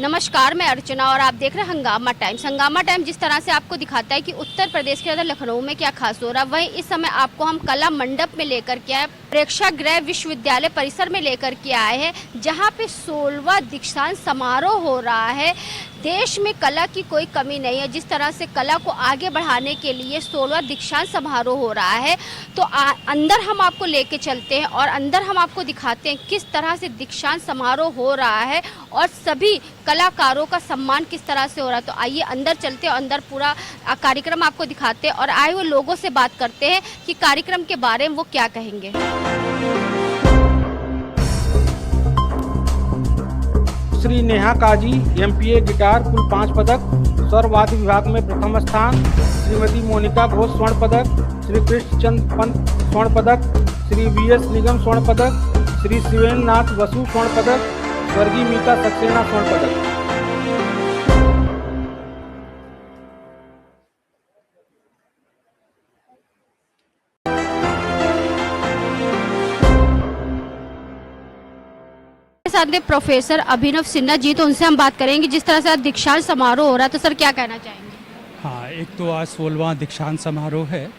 नमस्कार, मैं अर्चना और आप देख रहे हैं हंगामा टाइम्स। हंगामा टाइम्स जिस तरह से आपको दिखाता है कि उत्तर प्रदेश के अंदर लखनऊ में क्या खास हो रहा है, वहीं इस समय आपको हम कला मंडप में लेकर के आए, प्रेक्षागृह विश्वविद्यालय परिसर में लेकर के आए हैं, जहां पे 16वां दीक्षांत समारोह हो रहा है। देश में कला की कोई कमी नहीं है। जिस तरह से कला को आगे बढ़ाने के लिए 16वां दीक्षांत समारोह हो रहा है, तो अंदर हम आपको लेके चलते हैं और अंदर हम आपको दिखाते हैं किस तरह से दीक्षांत समारोह हो रहा है और सभी कलाकारों का सम्मान किस तरह से हो रहा है। तो आइए अंदर चलते हैं, अंदर पूरा कार्यक्रम आपको दिखाते हैं और आए हुए लोगों से बात करते हैं कि कार्यक्रम के बारे में वो क्या कहेंगे। श्री नेहा काजी एमपीए गिटार कुल 5 पदक, स्वर वाद्य विभाग में प्रथम स्थान। श्रीमती मोनिका घोष स्वर्ण पदक, श्री कृष्णचंद पंत स्वर्ण पदक, श्री वीएस निगम स्वर्ण पदक, श्री शिवेन नाथ वसु स्वर्ण पदक, स्वर्गीय मीता सक्सेना स्वर्ण पदक। साथ में प्रोफेसर अभिनव सिन्हा जी, तो उनसे हम बात करेंगे। जिस तरह से आज दीक्षांत समारोह हो रहा है, तो सर क्या कहना चाहेंगे? हाँ, एक तो आज 16वां दीक्षांत समारोह है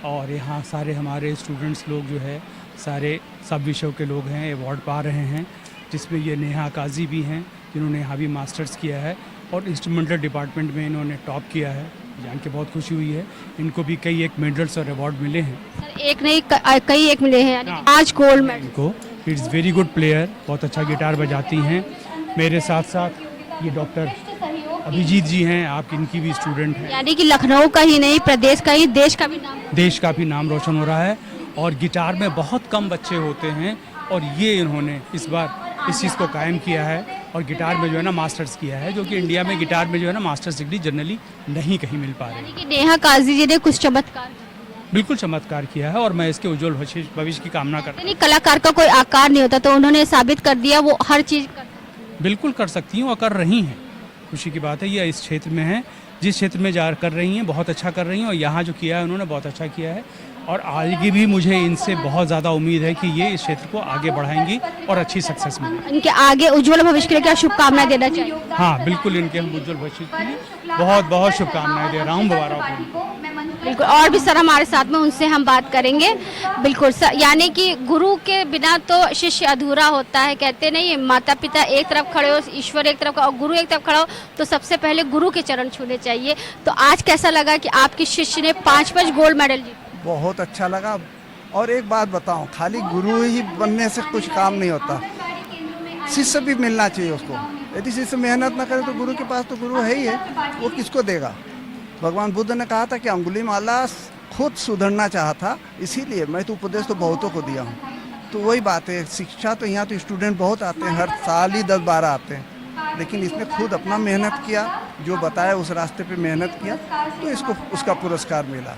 और यहाँ सारे हमारे स्टूडेंट्स लोग जो है सारे सब विषयों के लोग हैं, अवार्ड पा रहे हैं, जिसमें ये नेहा काजी भी हैं जिन्होंने यहाँ भी मास्टर्स किया है और इंस्ट्रूमेंटल डिपार्टमेंट में इन्होंने टॉप किया है। जान के बहुत खुशी हुई है। इनको भी कई एक मेडल्स और अवार्ड मिले हैं। सर एक नहीं कई एक मिले हैं, यानी 5 गोल्ड मेडल। इनको इट्स वेरी गुड प्लेयर, बहुत अच्छा गिटार बजाती हैं। मेरे साथ साथ ये डॉक्टर अभिजीत जी हैं, आप इनकी भी स्टूडेंट हैं। यानी कि लखनऊ का ही नहीं, प्रदेश का ही, देश का भी नाम रोशन हो रहा है। और गिटार में बहुत कम बच्चे होते हैं और ये इन्होंने इस बार इस चीज़ को कायम किया है और गिटार में जो है ना मास्टर्स किया है, जो कि इंडिया में गिटार में जो है ना मास्टर्स डिग्री जनरली नहीं कहीं मिल पा रही है। नेहा काजी जी ने कुछ चमत्कार, बिल्कुल चमत्कार किया है और मैं इसके उज्जवल भविष्य की कामना करता हूँ। कलाकार का कोई आकार नहीं होता, तो उन्होंने साबित कर दिया वो हर चीज बिल्कुल कर सकती हैं और कर रही हैं। खुशी की बात है, ये इस क्षेत्र में है, जिस क्षेत्र में जा कर रही हैं बहुत अच्छा कर रही हैं और यहाँ जो किया है उन्होंने बहुत अच्छा किया है और आगे भी मुझे इनसे बहुत ज़्यादा उम्मीद है कि ये इस क्षेत्र को आगे बढ़ाएंगी और अच्छी सक्सेस मिलेगी। इनके आगे उज्जवल भविष्य के लिए क्या शुभकामनाएं देना चाहिए? हाँ बिल्कुल, इनके हम उज्जवल भविष्य के लिए बहुत बहुत शुभकामनाएं दे रहा हूँ। बिल्कुल, और भी सर हमारे साथ में, उनसे हम बात करेंगे। बिल्कुल सर, यानी कि गुरु के बिना तो शिष्य अधूरा होता है। कहते नहीं, माता पिता एक तरफ खड़े हो, ईश्वर एक तरफ और गुरु एक तरफ खड़ा हो, तो सबसे पहले गुरु के चरण छूने चाहिए। तो आज कैसा लगा कि आपकी शिष्य ने 5 गोल्ड मेडल जीते? बहुत अच्छा लगा। और एक बात बताऊं, खाली गुरु ही बनने से कुछ काम नहीं होता, शिष्य भी मिलना चाहिए उसको। यदि शिष्य मेहनत ना करे तो गुरु के पास तो गुरु है ही है, वो किसको देगा? भगवान बुद्ध ने कहा था कि अंगुलीमाला खुद सुधरना चाहा था, इसीलिए मैं तो उपदेश तो बहुतों को दिया हूँ। तो वही बात है, शिक्षा तो यहाँ तो स्टूडेंट बहुत आते हैं, हर साल ही 10-12 आते हैं, लेकिन इसने खुद अपना मेहनत किया, जो बताया उस रास्ते पे मेहनत किया, तो इसको उसका पुरस्कार मिला।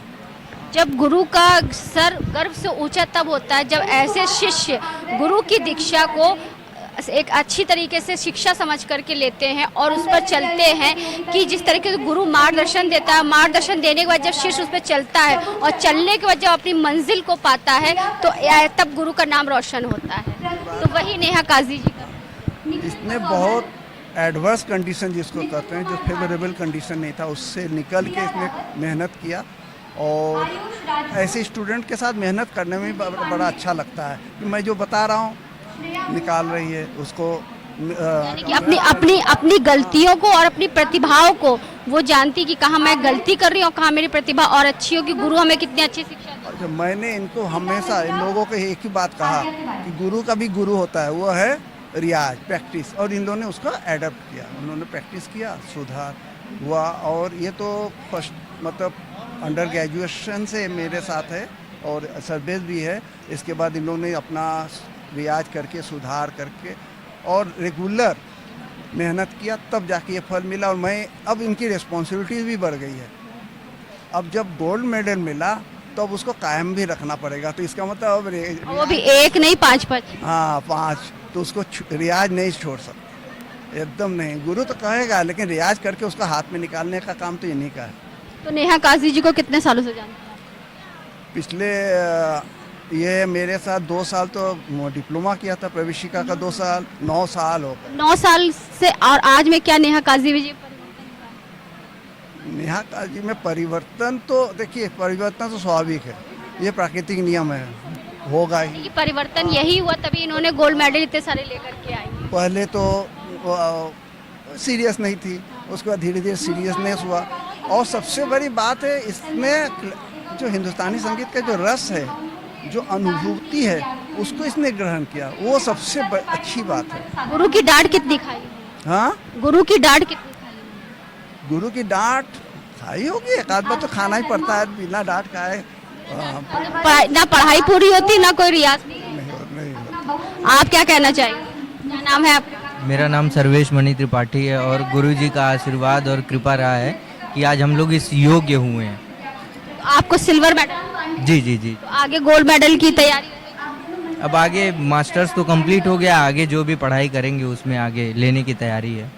जब गुरु का सर गर्व से ऊंचा तब होता है जब ऐसे शिष्य गुरु की दीक्षा को एक अच्छी तरीके से शिक्षा समझ करके लेते हैं और उस पर चलते हैं कि जिस तरीके से गुरु मार्गदर्शन देता है, मार्गदर्शन देने के बाद जब शिष्य उस पर चलता है और चलने के बाद जब अपनी मंजिल को पाता है, तो तब गुरु का नाम रोशन होता है। तो वही नेहा काजी जी का, इसने बहुत एडवर्स कंडीशन जिसको कहते हैं, जो फेवरेबल कंडीशन नहीं था, उससे निकल के इसने मेहनत किया और ऐसे स्टूडेंट के साथ मेहनत करने में बड़ा अच्छा लगता है कि मैं जो बता रहा हूँ निकाल रही है उसको, कि अपनी गलतियों को और अपनी प्रतिभाओं को वो जानती कि कहाँ मैं गलती कर रही हूँ, कहाँ मेरी प्रतिभा और अच्छी हो, कि गुरु हमें कितनी अच्छी शिक्षा दें। मैंने इनको हमेशा इन लोगों को एक ही बात कहा कि गुरु का भी गुरु होता है, वो है रियाज, प्रैक्टिस, और इन लोगों ने उसको एडप्ट किया, उन्होंने प्रैक्टिस किया, सुधार हुआ। और ये तो फर्स्ट मतलब अंडर ग्रेजुएशन से मेरे साथ है और सर्विस भी है। इसके बाद इन लोगों ने अपना रियाज करके, सुधार करके और रेगुलर मेहनत किया, तब जाके ये फल मिला। और मैं अब इनकी रिस्पॉन्सिबिलिटीज भी बढ़ गई है। अब जब गोल्ड मेडल मिला तो अब उसको कायम भी रखना पड़ेगा, तो इसका मतलब अब वो भी एक नहीं 5। हाँ 5, तो उसको रियाज नहीं छोड़ सकते, एकदम नहीं। गुरु तो कहेगा, लेकिन रियाज करके उसको हाथ में निकालने का काम तो इन्हीं का है। तो नेहा काजी जी को कितने सालों से जानते हैं? पिछले ये मेरे साथ 2 साल तो डिप्लोमा किया था, प्रवेशिका का 2 साल, 9 साल हो गए। 9 साल से और आज में क्या नेहा काजी में जी नेहा काजी में परिवर्तन तो देखिए, परिवर्तन तो स्वाभाविक है, ये प्राकृतिक नियम है, होगा ही। ये परिवर्तन यही हुआ तभी इन्होंने गोल्ड मेडल इतने सारे लेकर के आई। पहले तो सीरियस नहीं थी, उसके बाद धीरे धीरे सीरियसनेस हुआ, और सबसे बड़ी बात है इसमें जो हिंदुस्तानी संगीत का जो रस है, जो अनुभूति है, उसको इसने ग्रहण किया, वो सबसे अच्छी बात है। गुरु की डांट कितनी खाई? हाँ, गुरु की डांट कितनी खाई? गुरु की डांट खाई होगी, एक आध बार तो खाना ही पड़ता है, बिना डांट खाए ना पढ़ाई पूरी होती ना कोई रियाज। नहीं। आप क्या कहना चाहेंगे? क्या नाम है आपका? मेरा नाम सर्वेश मणि त्रिपाठी है और गुरुजी का आशीर्वाद और कृपा रहा है कि आज हम लोग इस योग्य हुए हैं। आपको सिल्वर मेडल? जी जी जी। तो आगे गोल्ड मेडल की तैयारी? अब आगे मास्टर्स तो कंप्लीट हो गया, आगे जो भी पढ़ाई करेंगे उसमें आगे लेने की तैयारी है।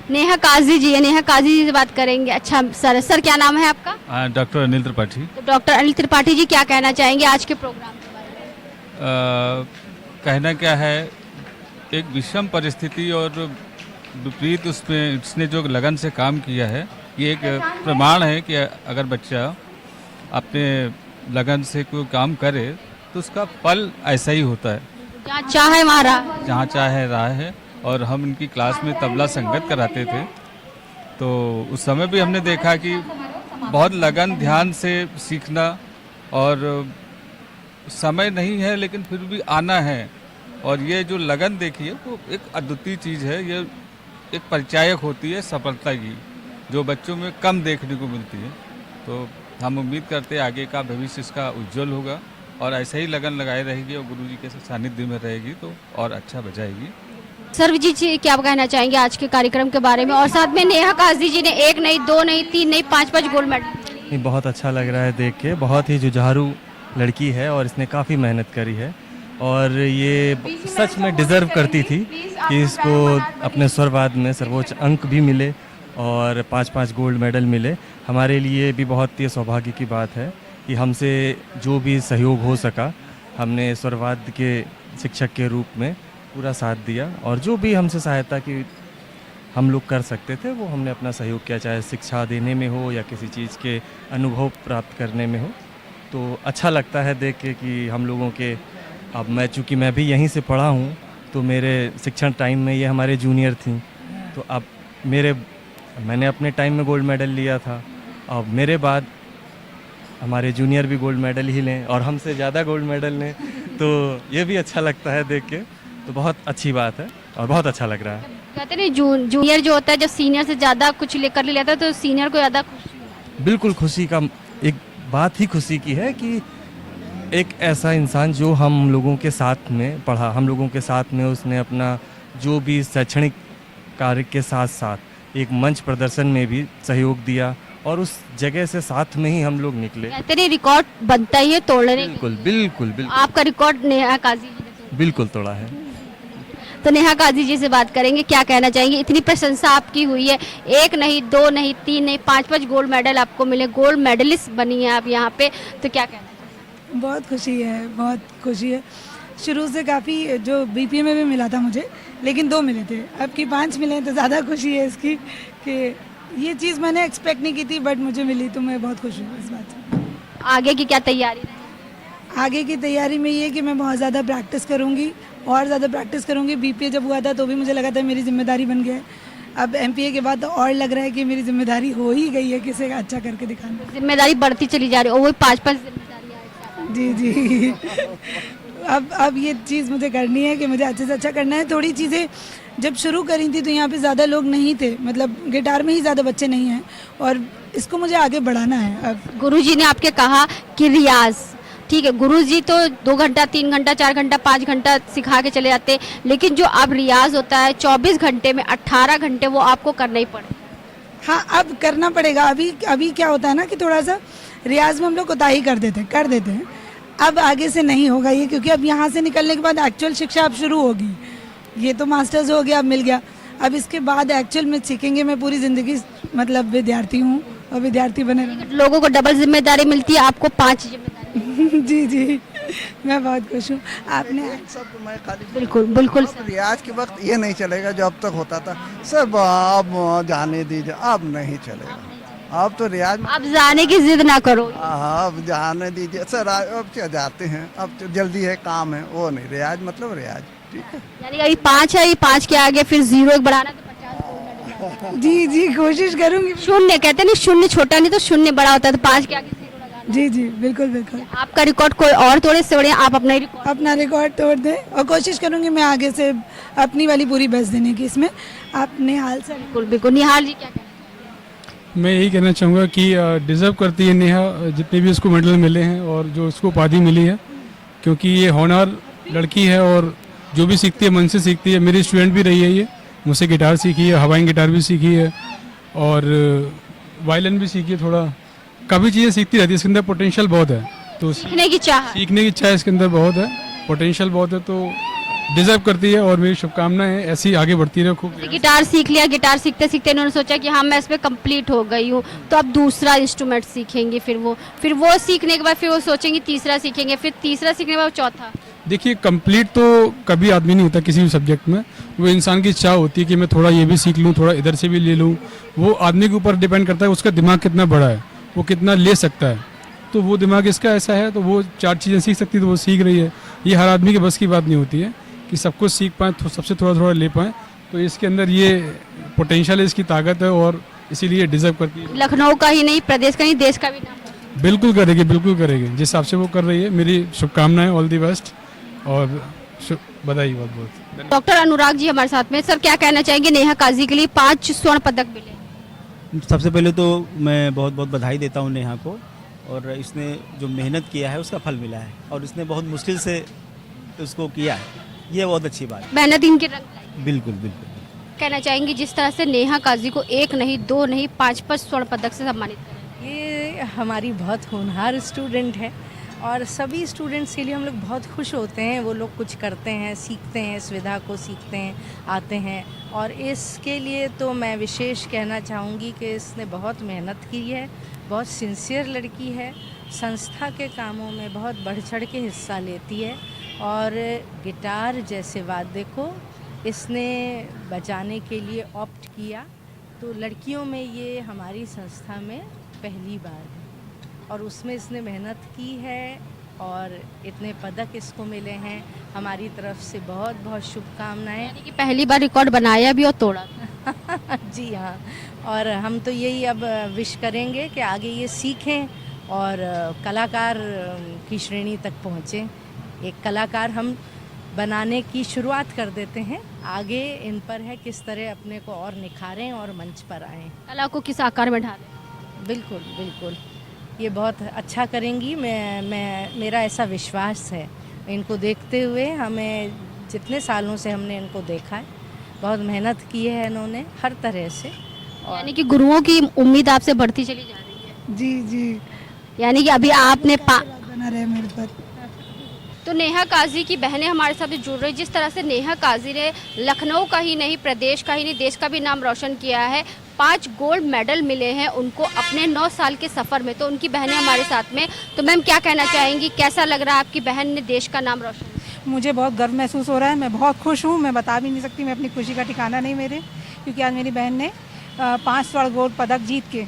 नेहा काजी जी है, नेहा काजी जी से बात करेंगे। अच्छा सर क्या नाम है आपका? डॉक्टर अनिल त्रिपाठी। तो डॉक्टर अनिल त्रिपाठी जी क्या कहना चाहेंगे आज के प्रोग्राम के बारे में? कहना क्या है, एक विषम परिस्थिति और विपरीत उसमें इसने जो लगन से काम किया है, ये एक प्रमाण है कि अगर बच्चा अपने लगन से कोई काम करे तो उसका फल ऐसा ही होता है। जहाँ चाहे वहाँ रहा। जहाँ चाहे रहा है। और हम इनकी क्लास में तबला संगत कराते थे, तो उस समय भी हमने देखा कि बहुत लगन ध्यान से सीखना, और समय नहीं है लेकिन फिर भी आना है, और ये जो लगन देखिए वो एक अद्वितीय चीज़ है, ये एक परिचायक होती है सफलता की, जो बच्चों में कम देखने को मिलती है। तो हम उम्मीद करते हैं आगे का भविष्य इसका उज्जवल होगा, और ऐसे ही लगन लगाए रहेगी और गुरुजी के सानिध्य में रहेगी तो और अच्छा बजाएगी। सर्वजीत जी क्या कहना चाहेंगे आज के कार्यक्रम के बारे में? और साथ में नेहा काजी जी ने 1 नहीं 2 नहीं 3 नहीं 5 गोल्ड मेडल। बहुत अच्छा लग रहा है देख के, बहुत ही जुझारू लड़की है और इसने काफ़ी मेहनत करी है, और ये सच में डिज़र्व करती थी कि इसको अपने स्वरवाद में सर्वोच्च अंक भी मिले और 5 गोल्ड मेडल मिले। हमारे लिए भी बहुत ही सौभाग्य की बात है कि हमसे जो भी सहयोग हो सका, हमने स्वरवाद के शिक्षक के रूप में पूरा साथ दिया, और जो भी हमसे सहायता की हम लोग कर सकते थे वो हमने अपना सहयोग किया, चाहे शिक्षा देने में हो या किसी चीज़ के अनुभव प्राप्त करने में हो। तो अच्छा लगता है देख के कि हम लोगों के, अब मैं चूँकि मैं भी यहीं से पढ़ा हूँ, तो मेरे शिक्षण टाइम में ये हमारे जूनियर थी, तो अब मैंने अपने टाइम में गोल्ड मेडल लिया था, अब मेरे बाद हमारे जूनियर भी गोल्ड मेडल ही लें और हमसे ज़्यादा गोल्ड मेडल लें, तो ये भी अच्छा लगता है देख के। तो बहुत अच्छी बात है और बहुत अच्छा लग रहा है। कहते हैं जूनियर जो होता है, जब सीनियर से ज़्यादा कुछ लेकर ले लेता है तो सीनियर को ज़्यादा खुशी। बिल्कुल खुशी का एक बात ही खुशी की है कि एक ऐसा इंसान जो हम लोगों के साथ में पढ़ा, हम लोगों के साथ में उसने अपना जो भी शैक्षणिक कार्य के साथ साथ एक मंच प्रदर्शन में भी सहयोग दिया, और उस जगह से साथ में ही हम लोग निकले। कहते हैं रिकॉर्ड बनता ही है तोड़ने। बिल्कुल बिल्कुल बिल्कुल। आपका रिकॉर्ड नेहा काजी जी ने बिल्कुल तोड़ा है। तो नेहा काजी जी से बात करेंगे, क्या कहना चाहेंगे? इतनी प्रशंसा आपकी हुई है, 1 नहीं 2 नहीं 3 नहीं 5 गोल्ड मेडल आपको मिले, गोल्ड मेडलिस्ट बनी है आप यहाँ पे, तो क्या कहना चाहेंगे? बहुत खुशी है, बहुत खुशी है। शुरू से काफ़ी, जो बीपीए में भी मिला था मुझे, लेकिन 2 मिले थे, अब की 5 मिले हैं, तो ज़्यादा खुशी है इसकी कि ये चीज़ मैंने एक्सपेक्ट नहीं की थी बट मुझे मिली, तो मैं बहुत खुश हूँ इस बात से। आगे की क्या तैयारी? आगे की तैयारी में ये कि मैं बहुत ज़्यादा प्रैक्टिस करूँगी और ज़्यादा प्रैक्टिस करूँगी। बीपीए जब हुआ था तो भी मुझे लगा था मेरी जिम्मेदारी बन गया है, अब एमपीए के बाद तो और लग रहा है कि मेरी जिम्मेदारी हो ही गई है किसी का अच्छा करके दिखाना। जिम्मेदारी बढ़ती चली जा रही है, वही 5 जिम्मेदारी। जी जी अब ये चीज़ मुझे करनी है कि मुझे अच्छे से अच्छा करना है। थोड़ी चीज़ें जब शुरू करी थी तो यहाँ पे ज़्यादा लोग नहीं थे, मतलब गिटार में ही ज़्यादा बच्चे नहीं हैं, और इसको मुझे आगे बढ़ाना है। अब गुरुजी ने आपके कहा कि रियाज, ठीक है, गुरुजी तो 2 घंटा 3 घंटा 4 घंटा 5 घंटा सिखा के चले जाते, लेकिन जो अब रियाज होता है 24 घंटे में 18 घंटे वो आपको करना ही पड़ेगा। हाँ, अब करना पड़ेगा। अभी क्या होता है ना कि थोड़ा सा रियाज में हम लोग कोताही कर देते हैं। अब आगे से नहीं होगा ये, क्योंकि अब यहाँ से निकलने के बाद एक्चुअल शिक्षा अब शुरू होगी। ये तो मास्टर्स हो गया, अब मिल गया, अब इसके बाद एक्चुअल में सीखेंगे। मैं पूरी ज़िंदगी मतलब विद्यार्थी हूँ और विद्यार्थी बने रहना। लोगों को डबल जिम्मेदारी मिलती है, आपको 5 जिम्मेदारी। जी जी। मैं बहुत खुश हूँ। आपने एक शब्द मैं खाली बिल्कुल बिल्कुल अब रियाज के वक्त ये नहीं चलेगा जो अब तक होता था, सब अब जाने दीजिए, अब नहीं चलेगा। अब तो रियाज आप जाने की जिद ना करो। अब जाने दीजिए सर, अब क्या जाते हैं, अब तो जल्दी है, काम है, वो नहीं, रियाज मतलब रियाज, ठीक है। यानी अभी 5 है, 5 के आगे फिर 0 एक बढ़ाना तो 50 जी जी कोशिश करूँगी। शून्य कहते नहीं, शून्य छोटा नहीं तो शून्य बड़ा होता है, तो 5 के आगे 0 लगाना। जी जी बिल्कुल बिल्कुल। आपका रिकॉर्ड कोई और तोड़े, इससे बढ़िया आप अपना ही रिकॉर्ड। अपना रिकॉर्ड तोड़ दें और कोशिश करूँगी मैं आगे से अपनी वाली पूरी बेस्ट देने की। इसमें आपने हाल से बिल्कुल बिल्कुल। निहाल जी क्या कहते हैं? मैं यही कहना चाहूँगा कि डिज़र्व करती है नेहा जितने भी उसको मेडल मिले हैं और जो उसको उपाधि मिली है, क्योंकि ये होनहार लड़की है और जो भी सीखती है मन से सीखती है। मेरी स्टूडेंट भी रही है, ये मुझसे गिटार सीखी है, हवाई गिटार भी सीखी है और वायलिन भी सीखी है। थोड़ा काफ़ी चीज़ें सीखती रहती है, इसके अंदर पोटेंशियल बहुत है। तो सीखने की चाह। सीखने की इच्छा इसके अंदर बहुत है, पोटेंशियल बहुत है, तो डिजर्व करती है और मेरी शुभकामनाएं हैं ऐसी आगे बढ़ती रहे खूब। गिटार सीख लिया, गिटार सीखते सीखते इन्होंने सोचा कि हाँ मैं इसमें कंप्लीट हो गई हूँ, तो अब दूसरा इंस्ट्रूमेंट सीखेंगे। फिर वो सीखने के बाद फिर वो सोचेंगे तीसरा सीखेंगे, फिर तीसरा सीखने के बाद चौथा। देखिए कंप्लीट तो कभी आदमी नहीं होता किसी भी सब्जेक्ट में, वो इंसान की इच्छा होती है कि मैं थोड़ा ये भी सीख लूँ, थोड़ा इधर से भी ले लूँ। वो आदमी के ऊपर डिपेंड करता है उसका दिमाग कितना बड़ा है, वो कितना ले सकता है। तो वो दिमाग इसका ऐसा है तो वो 4 चीज़ें सीख सकती है, तो वो सीख रही है। ये हर आदमी के बस की बात नहीं होती है कि सब कुछ सीख पाएँ, तो सबसे थोड़ा थोड़ा ले पाएँ। तो इसके अंदर ये पोटेंशियल है, इसकी ताकत है और इसीलिए डिजर्व करती है। लखनऊ का ही नहीं, प्रदेश का नहीं, देश का भी नाम। बिल्कुल करेगी, बिल्कुल करेगी। जिस हिसाब से वो कर रही है, मेरी शुभकामनाएं, ऑल दी बेस्ट और बधाई बहुत बहुत। डॉक्टर अनुराग जी हमारे साथ में। सर क्या कहना चाहेंगे, नेहा काजी के लिए 5 स्वर्ण पदक मिले? सबसे पहले तो मैं बहुत बहुत बधाई देता हूँ नेहा को, और इसने जो मेहनत किया है उसका फल मिला है और इसने बहुत मुश्किल से उसको किया है, ये बहुत अच्छी बात है। मेहनत इनके रंग लाई। बिल्कुल बिल्कुल। कहना चाहेंगे जिस तरह से नेहा काजी को 1 नहीं 2 नहीं 5 स्वर्ण पदक से सम्मानित करें? ये हमारी बहुत होनहार स्टूडेंट है और सभी स्टूडेंट्स के लिए हम लोग बहुत खुश होते हैं। वो लोग कुछ करते हैं, सीखते हैं, इस विधा को सीखते हैं, आते हैं, और इसके लिए तो मैं विशेष कहना चाहूँगी कि इसने बहुत मेहनत की है, बहुत सिंसियर लड़की है, संस्था के कामों में बहुत बढ़ चढ़ के हिस्सा लेती है और गिटार जैसे वाद्य को इसने बजाने के लिए ऑप्ट किया। तो लड़कियों में ये हमारी संस्था में पहली बार है और उसमें इसने मेहनत की है और इतने पदक इसको मिले हैं। हमारी तरफ से बहुत बहुत शुभकामनाएं। यानी कि पहली बार रिकॉर्ड बनाया भी और तोड़ा। जी हाँ, और हम तो यही अब विश करेंगे कि आगे ये सीखें और कलाकार की श्रेणी तक पहुँचें। एक कलाकार हम बनाने की शुरुआत कर देते हैं, आगे इन पर है किस तरह अपने को और निखारें और मंच पर आएँ। कला को किस आकार में ढालें? बिल्कुल बिल्कुल, ये बहुत अच्छा करेंगी। मेरा ऐसा विश्वास है। इनको देखते हुए हमें जितने सालों से हमने इनको देखा है, बहुत मेहनत की है इन्होंने हर तरह से। यानी कि गुरुओं की उम्मीद आपसे बढ़ती चली जा रही है। जी जी, यानी कि अभी आपने बना रहे मेरे पर। तो नेहा काजी की बहनें हमारे साथ जुड़ रही। जिस तरह से नेहा काजी ने लखनऊ का ही नहीं, प्रदेश का ही नहीं, देश का भी नाम रोशन किया है। 5 गोल्ड मेडल मिले हैं उनको अपने 9 साल के सफ़र में। तो उनकी बहनें हमारे साथ में। तो मैम क्या कहना चाहेंगी, कैसा लग रहा है आपकी बहन ने देश का नाम रोशन? मुझे बहुत गर्व महसूस हो रहा है, मैं बहुत खुश हूँ। मैं बता भी नहीं सकती, मैं अपनी खुशी का ठिकाना नहीं मेरे, क्योंकि आज मेरी बहन ने 5 स्वर्ण गोल्ड पदक जीत के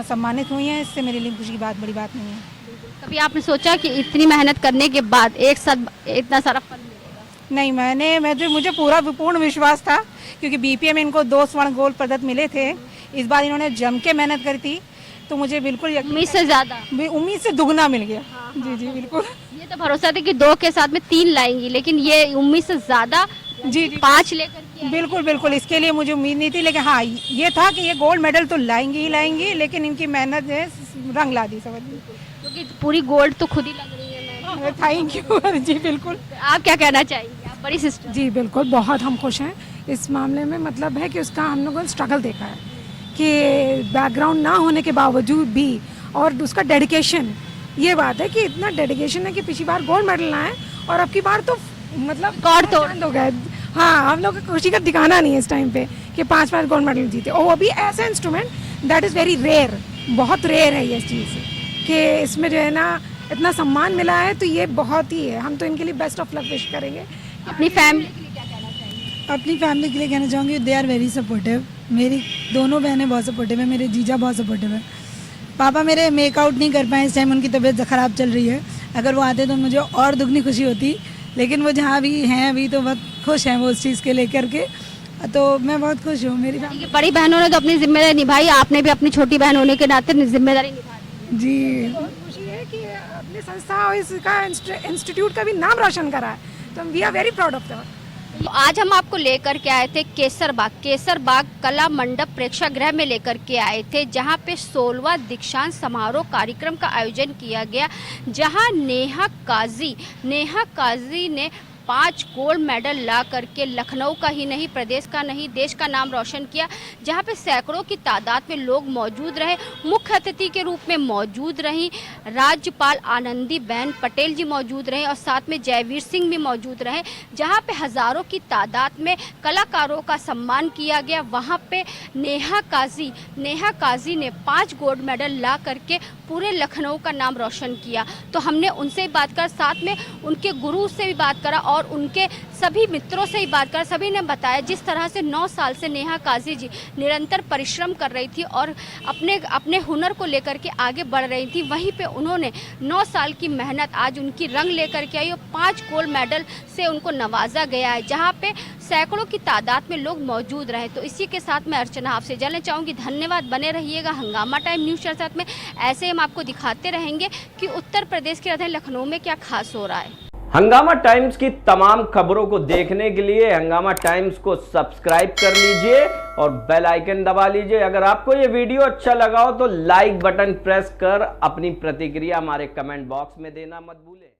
सम्मानित हुई हैं। इससे मेरे लिए खुशी की बात, बड़ी बात नहीं है। कभी आपने सोचा कि इतनी मेहनत करने के बाद एक साथ इतना सारा फल मिलेगा? नहीं, मुझे पूरा पूर्ण विश्वास था, क्योंकि बीपीए में इनको 2 स्वर्ण गोल्ड पदक मिले थे। इस बार इन्होंने जम के मेहनत करी थी, तो मुझे बिल्कुल उम्मीद से ज़्यादा, उम्मीद से दुगना मिल गया। जी जी बिल्कुल। ये तो भरोसा था कि 2 के साथ में 3 लाएंगी, लेकिन ये उम्मीद से ज़्यादा जी 5 लेकर के बिल्कुल बिल्कुल। इसके लिए मुझे उम्मीद नहीं थी, लेकिन हाँ ये था कि ये गोल्ड मेडल तो लाएंगी ही लाएंगी, लेकिन इनकी मेहनत ने रंग ला दी समझ ली। क्योंकि पूरी गोल्ड तो खुद ही लग रही है मैम। Thank you. जी बिल्कुल। आप क्या कहना चाहेंगे, आप बड़ी सिस्टर? जी बिल्कुल, बहुत हम खुश हैं इस मामले में। मतलब है कि उसका हम लोगों ने स्ट्रगल देखा है कि बैकग्राउंड ना होने के बावजूद भी, और उसका डेडिकेशन, ये बात है कि इतना डेडिकेशन है कि पिछली बार गोल्ड मेडल लाए और अब की बार तो मतलब रिकॉर्ड तोड़ हो गए। हाँ, हम लोग खुशी का ठिकाना नहीं है इस टाइम पे कि 5 गोल्ड मेडल जीते, और वो भी ऐसा instrument that is very rare, बहुत रेयर है ये चीज़ कि इसमें जो है ना इतना सम्मान मिला है, तो ये बहुत ही है। हम तो इनके लिए बेस्ट ऑफ लक विश करेंगे। अपनी फैमिली के लिए क्या कहना चाहेंगे? अपनी फैमिली के लिए कहना चाहूँगी, दे आर वेरी सपोर्टिव। मेरी दोनों बहनें बहुत सपोर्टिव है, मेरे जीजा बहुत सपोर्टिव है। पापा मेरे मेकआउट नहीं कर पाए, इस टाइम उनकी तबीयत ख़राब चल रही है। अगर वो आते तो मुझे और दुगनी खुशी होती, लेकिन वो जहाँ भी हैं अभी तो बहुत खुश हैं वो उस चीज़ के लेकर के, तो मैं बहुत खुश हूँ। मेरी फैमिली बड़ी बहनों ने तो अपनी जिम्मेदारी निभाई, आपने भी अपनी छोटी बहन होने के नाते जिम्मेदारी निभाई। जी बहुत खुशी है कि अपनी संस्था और इसका इंस्टीट्यूट का भी नाम रोशन करा है, तो we are very proud of that. तो आज हम आपको लेकर के आए थे केसर बाग कला मंडप प्रेक्षागृह में लेकर के आए थे, जहां पे 16वां दीक्षांत समारोह कार्यक्रम का आयोजन किया गया, जहां नेहा काजी ने 5 गोल्ड मेडल ला करके लखनऊ का ही नहीं, प्रदेश का नहीं, देश का नाम रोशन किया। जहां पे सैकड़ों की तादाद में लोग मौजूद रहे। मुख्य अतिथि के रूप में मौजूद रही राज्यपाल आनंदीबेन पटेल जी मौजूद रहे, और साथ में जयवीर सिंह भी मौजूद रहे। जहां पे हज़ारों की तादाद में कलाकारों का सम्मान किया गया, वहां पे नेहा काजी ने 5 गोल्ड मेडल ला करके पूरे लखनऊ का नाम रोशन किया। तो हमने उनसे भी बात कर, साथ में उनके गुरु से भी बात करा और उनके सभी मित्रों से ही बात कर। सभी ने बताया जिस तरह से 9 साल से नेहा काजी जी निरंतर परिश्रम कर रही थी और अपने हुनर को लेकर के आगे बढ़ रही थी, वहीं पे उन्होंने 9 साल की मेहनत आज उनकी रंग लेकर के आई और 5 गोल्ड मेडल से उनको नवाजा गया है, जहां पे सैकड़ों की तादाद में लोग मौजूद रहे। तो इसी के साथ मैं अर्चना आपसे जानना चाहूँगी, धन्यवाद। बने रहिएगा हंगामा टाइम न्यूज़ के साथ में, ऐसे हम आपको दिखाते रहेंगे कि उत्तर प्रदेश की राजधानी लखनऊ में क्या खास हो रहा है। हंगामा टाइम्स की तमाम खबरों को देखने के लिए हंगामा टाइम्स को सब्सक्राइब कर लीजिए और बेल आइकन दबा लीजिए। अगर आपको ये वीडियो अच्छा लगा हो तो लाइक बटन प्रेस कर अपनी प्रतिक्रिया हमारे कमेंट बॉक्स में देना मत भूलें।